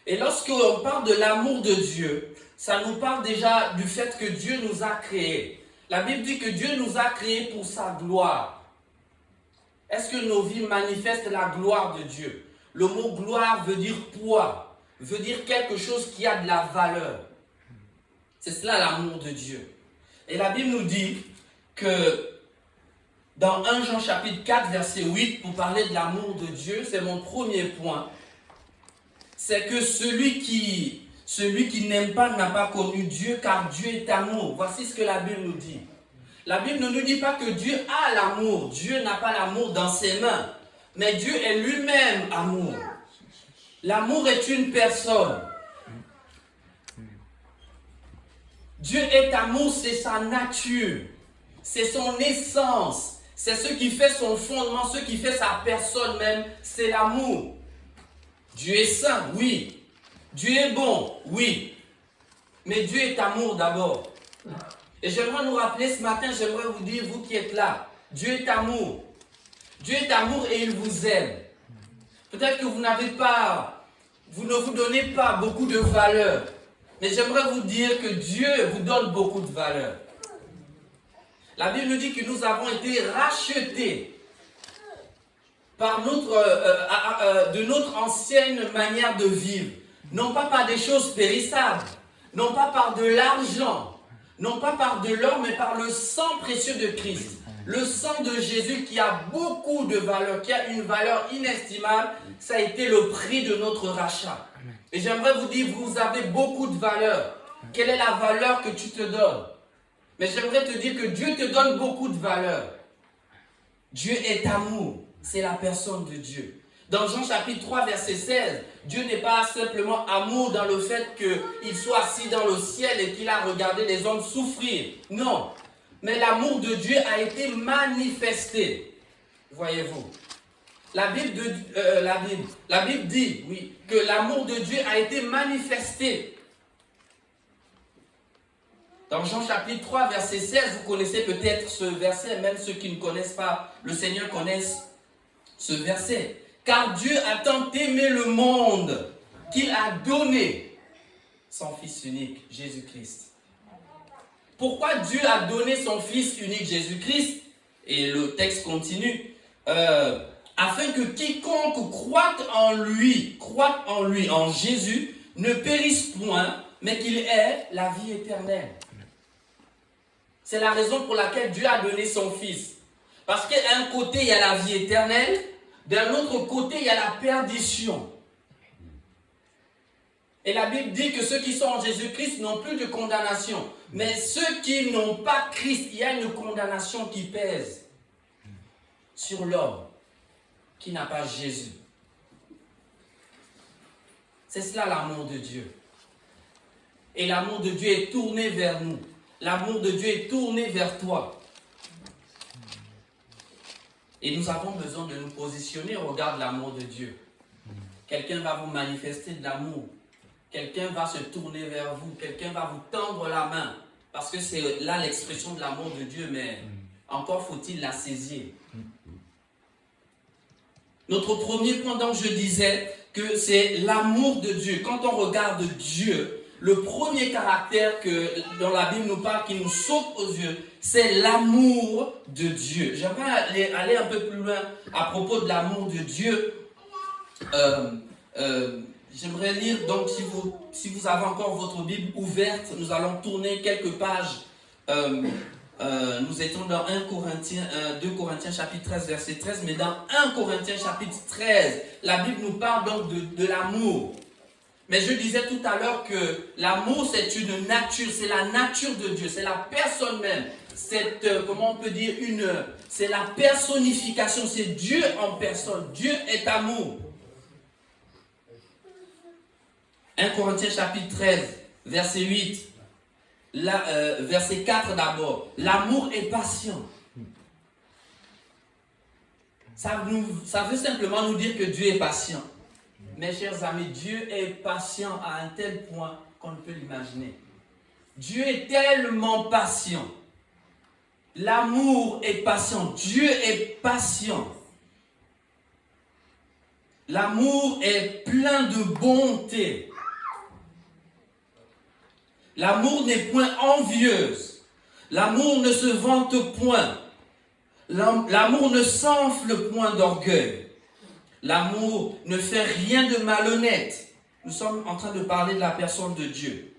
Et lorsqu'on parle de l'amour de Dieu, ça nous parle déjà du fait que Dieu nous a créés. La Bible dit que Dieu nous a créés pour sa gloire. Est-ce que nos vies manifestent la gloire de Dieu? Le mot gloire veut dire poids, veut dire quelque chose qui a de la valeur. C'est cela l'amour de Dieu. Et la Bible nous dit que dans 1 Jean chapitre 4 verset 8, pour parler de l'amour de Dieu, c'est mon premier point, c'est que celui qui n'aime pas n'a pas connu Dieu, car Dieu est amour. Voici ce que la Bible nous dit. La Bible ne nous dit pas que Dieu a l'amour. Dieu n'a pas l'amour dans ses mains. Mais Dieu est lui-même amour. L'amour est une personne. Dieu est amour, c'est sa nature. C'est son essence. C'est ce qui fait son fondement, ce qui fait sa personne même. C'est l'amour. Dieu est saint, oui. Dieu est bon, oui. Mais Dieu est amour d'abord. Et j'aimerais nous rappeler ce matin, j'aimerais vous dire, vous qui êtes là, Dieu est amour. Dieu est amour et il vous aime. Peut-être que vous ne vous donnez pas beaucoup de valeur. Mais j'aimerais vous dire que Dieu vous donne beaucoup de valeur. La Bible nous dit que nous avons été rachetés par de notre ancienne manière de vivre. Non pas par des choses périssables, non pas par de l'argent, non pas par de l'or, mais par le sang précieux de Christ. Le sang de Jésus qui a beaucoup de valeur, qui a une valeur inestimable, ça a été le prix de notre rachat. Et j'aimerais vous dire, vous avez beaucoup de valeur. Quelle est la valeur que tu te donnes? Mais j'aimerais te dire que Dieu te donne beaucoup de valeur. Dieu est amour, c'est la personne de Dieu. Dans Jean chapitre 3, verset 16, Dieu n'est pas simplement amour dans le fait qu'il soit assis dans le ciel et qu'il a regardé les hommes souffrir. Non, mais l'amour de Dieu a été manifesté. Voyez-vous. La Bible dit, oui, que l'amour de Dieu a été manifesté. Dans Jean chapitre 3, verset 16, vous connaissez peut-être ce verset, même ceux qui ne connaissent pas le Seigneur connaissent ce verset. Car Dieu a tant aimé le monde qu'il a donné son Fils unique, Jésus-Christ. Pourquoi Dieu a donné son Fils unique, Jésus-Christ? Et le texte continue. Afin que quiconque croit en lui, en Jésus, ne périsse point, mais qu'il ait la vie éternelle. C'est la raison pour laquelle Dieu a donné son Fils. Parce qu'à un côté, il y a la vie éternelle, d'un autre côté, il y a la perdition. Et la Bible dit que ceux qui sont en Jésus-Christ n'ont plus de condamnation. Mais ceux qui n'ont pas Christ, il y a une condamnation qui pèse sur l'homme qui n'a pas Jésus. C'est cela l'amour de Dieu. Et l'amour de Dieu est tourné vers nous. L'amour de Dieu est tourné vers toi. Et nous avons besoin de nous positionner au regard de l'amour de Dieu. Quelqu'un va vous manifester de l'amour. Quelqu'un va se tourner vers vous. Quelqu'un va vous tendre la main. Parce que c'est là l'expression de l'amour de Dieu, mais encore faut-il la saisir. Notre premier point, donc, je disais que c'est l'amour de Dieu. Quand on regarde Dieu, le premier caractère dont la Bible nous parle, qui nous saute aux yeux, c'est l'amour de Dieu. J'aimerais aller un peu plus loin à propos de l'amour de Dieu. J'aimerais lire, donc, si vous avez encore votre Bible ouverte, nous allons tourner quelques pages. Nous étions dans 2 Corinthiens chapitre 13, verset 13, mais dans 1 Corinthiens chapitre 13, la Bible nous parle donc de l'amour. Mais je disais tout à l'heure que l'amour, c'est une nature, c'est la nature de Dieu, c'est la personne même. Comment on peut dire, c'est la personnification, c'est Dieu en personne. Dieu est amour. 1 Corinthiens chapitre 13, verset 8, verset 4 d'abord. L'amour est patient. Ça veut simplement nous dire que Dieu est patient. Mes chers amis, Dieu est patient à un tel point qu'on ne peut l'imaginer. Dieu est tellement patient. L'amour est patient. Dieu est patient. L'amour est plein de bonté. L'amour n'est point envieuse. L'amour ne se vante point. L'amour ne s'enfle point d'orgueil. L'amour ne fait rien de malhonnête. Nous sommes en train de parler de la personne de Dieu.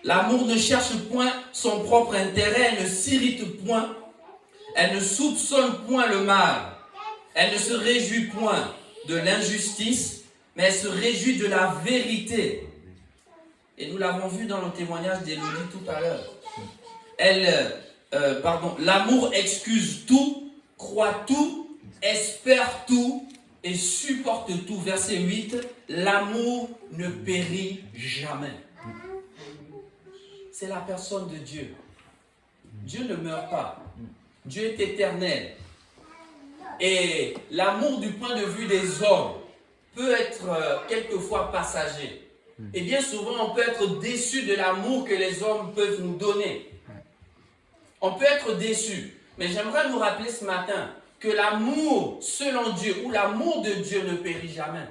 L'amour ne cherche point son propre intérêt, elle ne s'irrite point, elle ne soupçonne point le mal, elle ne se réjouit point de l'injustice, mais elle se réjouit de la vérité. Et nous l'avons vu dans le témoignage d'Élodie tout à l'heure. L'amour excuse tout, croit tout, espère tout et supporte tout. Verset 8, l'amour ne périt jamais. C'est la personne de Dieu. Dieu ne meurt pas. Dieu est éternel. Et l'amour du point de vue des hommes peut être quelquefois passager. Et bien souvent, on peut être déçu de l'amour que les hommes peuvent nous donner. On peut être déçu. Mais j'aimerais nous rappeler ce matin que l'amour selon Dieu ou l'amour de Dieu ne périt jamais.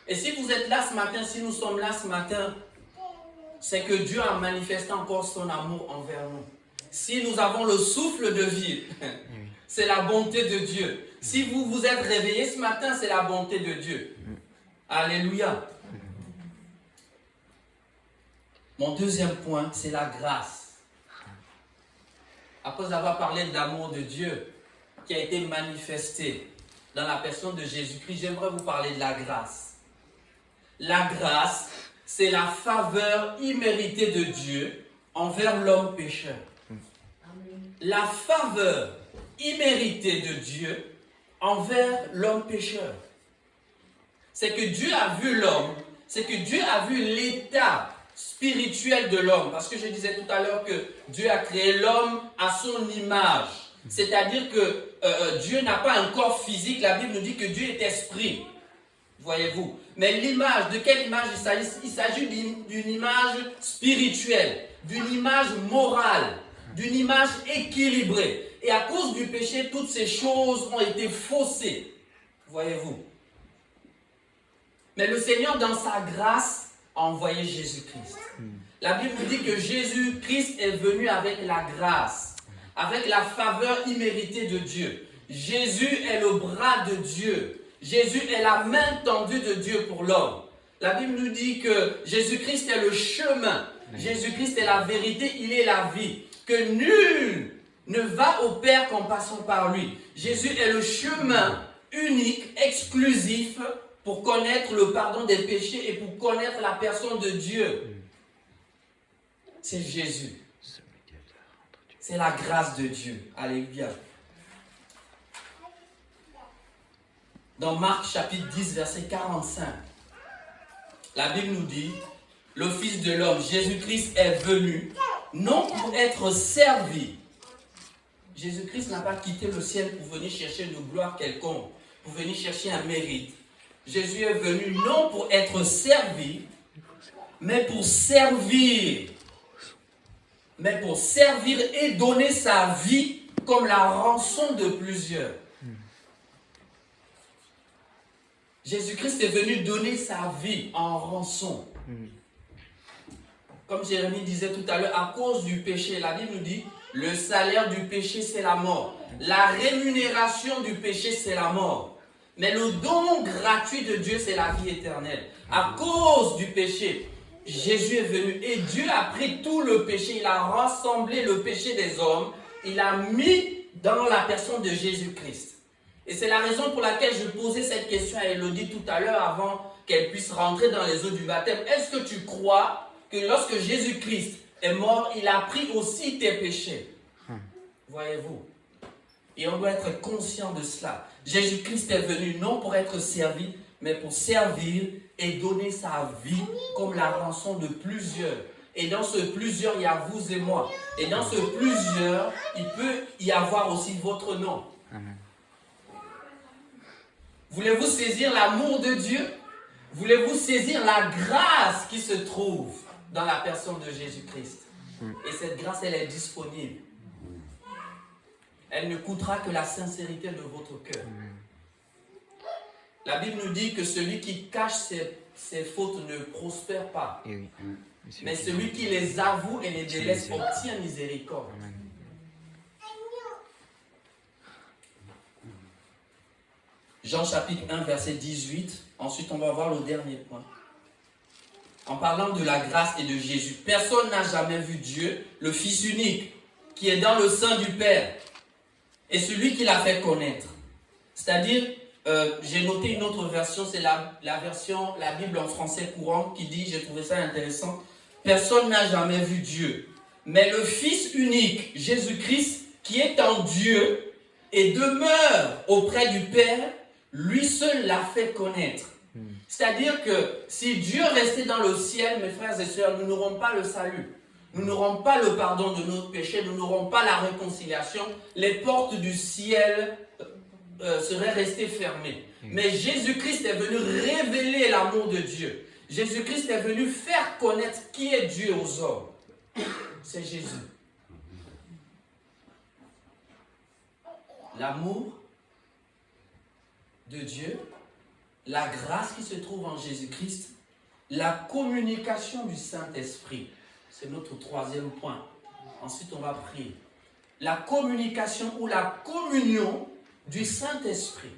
Et si vous êtes là ce matin, si nous sommes là ce matin, c'est que Dieu a manifesté encore son amour envers nous. Si nous avons le souffle de vie, c'est la bonté de Dieu. Si vous vous êtes réveillés ce matin, c'est la bonté de Dieu. Alléluia. Mon deuxième point, c'est la grâce. Après avoir parlé de l'amour de Dieu qui a été manifesté dans la personne de Jésus-Christ, j'aimerais vous parler de la grâce. La grâce, c'est la faveur imméritée de Dieu envers l'homme pécheur. La faveur imméritée de Dieu envers l'homme pécheur. C'est que Dieu a vu l'homme, c'est que Dieu a vu l'état spirituel de l'homme. Parce que je disais tout à l'heure que Dieu a créé l'homme à son image. C'est-à-dire que Dieu n'a pas un corps physique. La Bible nous dit que Dieu est esprit. Voyez-vous. Mais l'image, de quelle image il s'agit? Il s'agit d'une image spirituelle, d'une image morale, d'une image équilibrée. Et à cause du péché, toutes ces choses ont été faussées. Voyez-vous. Mais le Seigneur, dans sa grâce, a envoyé Jésus-Christ. La Bible nous dit que Jésus-Christ est venu avec la grâce, avec la faveur imméritée de Dieu. Jésus est le bras de Dieu. Jésus est la main tendue de Dieu pour l'homme. La Bible nous dit que Jésus-Christ est le chemin. Jésus-Christ est la vérité, il est la vie. Que nul ne va au Père qu'en passant par lui. Jésus est le chemin unique, exclusif, pour connaître le pardon des péchés et pour connaître la personne de Dieu. C'est Jésus. C'est la grâce de Dieu. Alléluia. Dans Marc chapitre 10, verset 45, la Bible nous dit, le Fils de l'homme, Jésus-Christ, est venu, non pour être servi. Jésus-Christ n'a pas quitté le ciel pour venir chercher une gloire quelconque, pour venir chercher un mérite. Jésus est venu non pour être servi, mais pour servir. Mais pour servir et donner sa vie comme la rançon de plusieurs. Jésus-Christ est venu donner sa vie en rançon. Comme Jérémie disait tout à l'heure, à cause du péché, la Bible nous dit, le salaire du péché c'est la mort. La rémunération du péché c'est la mort. Mais le don gratuit de Dieu, c'est la vie éternelle. À cause du péché, Jésus est venu et Dieu a pris tout le péché. Il a rassemblé le péché des hommes. Il a mis dans la personne de Jésus-Christ. Et c'est la raison pour laquelle je posais cette question à Elodie tout à l'heure avant qu'elle puisse rentrer dans les eaux du baptême. Est-ce que tu crois que lorsque Jésus-Christ est mort, il a pris aussi tes péchés? Voyez-vous. Et on doit être conscient de cela. Jésus-Christ est venu non pour être servi, mais pour servir et donner sa vie comme la rançon de plusieurs. Et dans ce plusieurs, il y a vous et moi. Et dans ce plusieurs, il peut y avoir aussi votre nom. Amen. Voulez-vous saisir l'amour de Dieu? Voulez-vous saisir la grâce qui se trouve dans la personne de Jésus-Christ? Et cette grâce, elle est disponible. Elle ne coûtera que la sincérité de votre cœur. La Bible nous dit que celui qui cache ses fautes ne prospère pas. Mais celui qui les avoue et les délaisse obtient miséricorde. Jean chapitre 1, verset 18. Ensuite, on va voir le dernier point. En parlant de la grâce et de Jésus, personne n'a jamais vu Dieu, le Fils unique, qui est dans le sein du Père. Et celui qui l'a fait connaître. C'est-à-dire, j'ai noté une autre version, c'est la version, la Bible en français courant, qui dit, j'ai trouvé ça intéressant, personne n'a jamais vu Dieu, mais le Fils unique, Jésus-Christ, qui est en Dieu et demeure auprès du Père, lui seul l'a fait connaître. C'est-à-dire que si Dieu restait dans le ciel, mes frères et sœurs, nous n'aurons pas le salut. Nous n'aurons pas le pardon de nos péchés, nous n'aurons pas la réconciliation. Les portes du ciel seraient restées fermées. Mais Jésus-Christ est venu révéler l'amour de Dieu. Jésus-Christ est venu faire connaître qui est Dieu aux hommes. C'est Jésus. L'amour de Dieu la grâce qui se trouve en Jésus-Christ, la communication du Saint-Esprit. C'est notre troisième point. Ensuite, on va prier. La communication ou la communion du Saint-Esprit.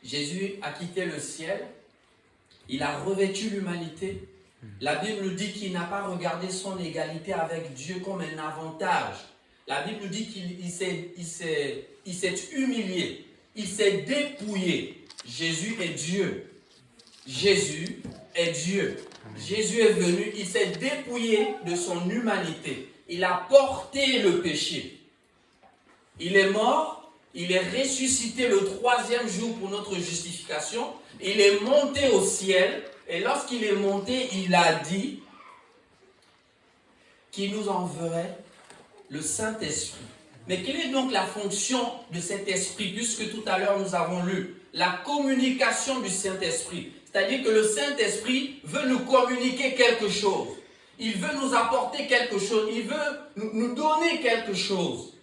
Jésus a quitté le ciel, il a revêtu l'humanité. La Bible nous dit qu'il n'a pas regardé son égalité avec Dieu comme un avantage. La Bible nous dit qu'il s'est humilié, il s'est dépouillé. Jésus est Dieu. Jésus est Dieu. Jésus est venu, il s'est dépouillé de son humanité. Il a porté le péché. Il est mort, il est ressuscité le 3e jour pour notre justification. Il est monté au ciel. Et lorsqu'il est monté, il a dit qu'il nous enverrait le Saint-Esprit. Mais quelle est donc la fonction de cet esprit, puisque tout à l'heure nous avons lu la communication du Saint-Esprit. C'est-à-dire que le Saint-Esprit veut nous communiquer quelque chose. Il veut nous apporter quelque chose. Il veut nous donner quelque chose.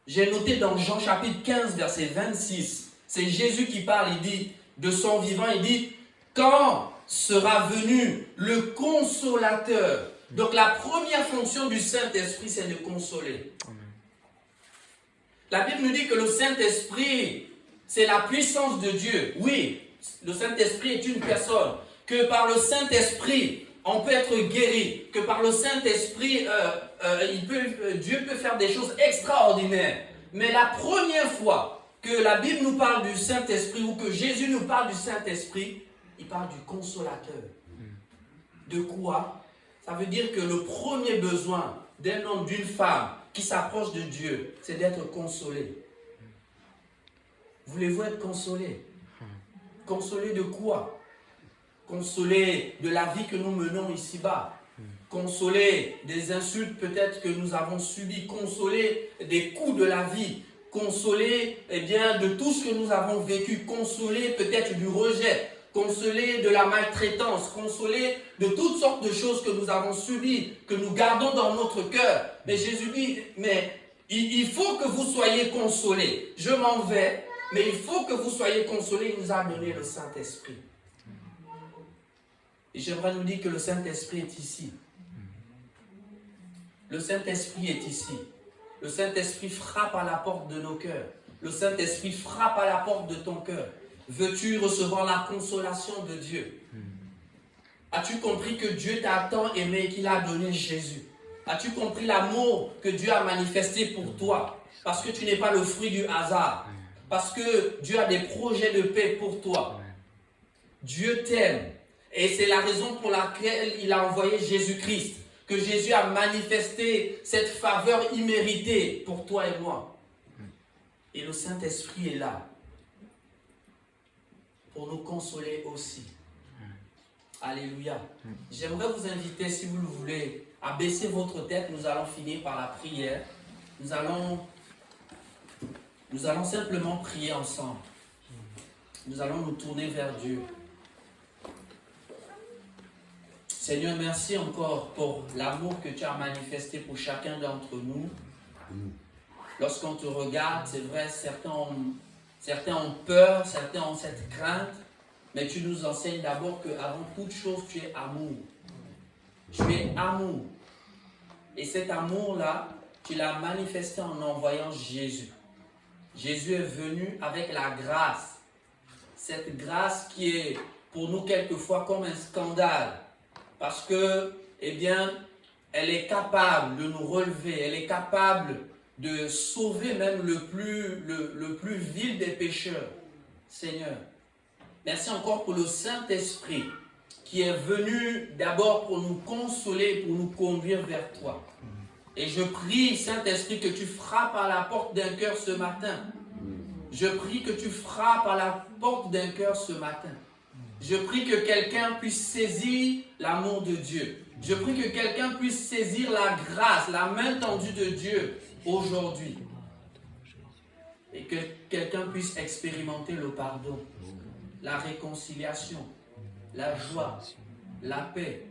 J'ai noté dans Jean chapitre 15, verset 26, c'est Jésus qui parle, il dit, de son vivant, il dit, quand sera venu le consolateur. Donc la première fonction du Saint-Esprit, c'est de consoler. La Bible nous dit que le Saint-Esprit, c'est la puissance de Dieu. Oui, le Saint-Esprit est une personne. Que par le Saint-Esprit, on peut être guéri. Que par le Saint-Esprit, Dieu peut faire des choses extraordinaires. Mais la première fois que la Bible nous parle du Saint-Esprit ou que Jésus nous parle du Saint-Esprit, il parle du consolateur. De quoi? Ça veut dire que le premier besoin d'un homme, d'une femme qui s'approche de Dieu, c'est d'être consolé. Voulez-vous être consolé? Consolé de quoi? Consolé de la vie que nous menons ici-bas. Consolé des insultes peut-être que nous avons subies. Consolé des coups de la vie. Consolé de tout ce que nous avons vécu. Consolé peut-être du rejet. Consolé de la maltraitance, consolé de toutes sortes de choses que nous avons subies, que nous gardons dans notre cœur. Mais Jésus dit, mais il faut que vous soyez consolés. Je m'en vais, mais il faut que vous soyez consolés. Il nous a donné le Saint-Esprit. Et j'aimerais nous dire que le Saint-Esprit est ici. Le Saint-Esprit est ici. Le Saint-Esprit frappe à la porte de nos cœurs. Le Saint-Esprit frappe à la porte de ton cœur. Veux-tu recevoir la consolation de Dieu? As-tu compris que Dieu t'a tant aimé qu'il a donné Jésus? As-tu compris l'amour que Dieu a manifesté pour toi? Parce que tu n'es pas le fruit du hasard. Parce que Dieu a des projets de paix pour toi. Dieu t'aime. Et c'est la raison pour laquelle il a envoyé Jésus-Christ. Que Jésus a manifesté cette faveur imméritée pour toi et moi. Et le Saint-Esprit est là pour nous consoler aussi. Alléluia. J'aimerais vous inviter, si vous le voulez, à baisser votre tête. Nous allons finir par la prière. Nous allons simplement prier ensemble. Nous allons nous tourner vers Dieu. Seigneur, merci encore pour l'amour que tu as manifesté pour chacun d'entre nous. Lorsqu'on te regarde, c'est vrai, certains ont peur, certains ont cette crainte, mais tu nous enseignes d'abord qu'avant toute chose, tu es amour. Tu es amour. Et cet amour-là, tu l'as manifesté en envoyant Jésus. Jésus est venu avec la grâce. Cette grâce qui est pour nous quelquefois comme un scandale. Parce que, elle est capable de nous relever, elle est capable de sauver même le plus vil des pécheurs. Seigneur, merci encore pour le Saint-Esprit qui est venu d'abord pour nous consoler, pour nous conduire vers toi. Et je prie, Saint-Esprit, que tu frappes à la porte d'un cœur ce matin. Je prie que tu frappes à la porte d'un cœur ce matin. Je prie que quelqu'un puisse saisir l'amour de Dieu. Je prie que quelqu'un puisse saisir la grâce, la main tendue de Dieu aujourd'hui. Et que quelqu'un puisse expérimenter le pardon, la réconciliation, la joie, la paix,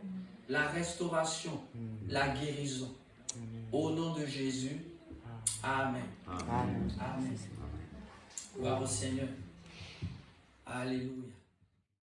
la restauration, la guérison. Au nom de Jésus, Amen. Amen. Gloire au Seigneur. Alléluia.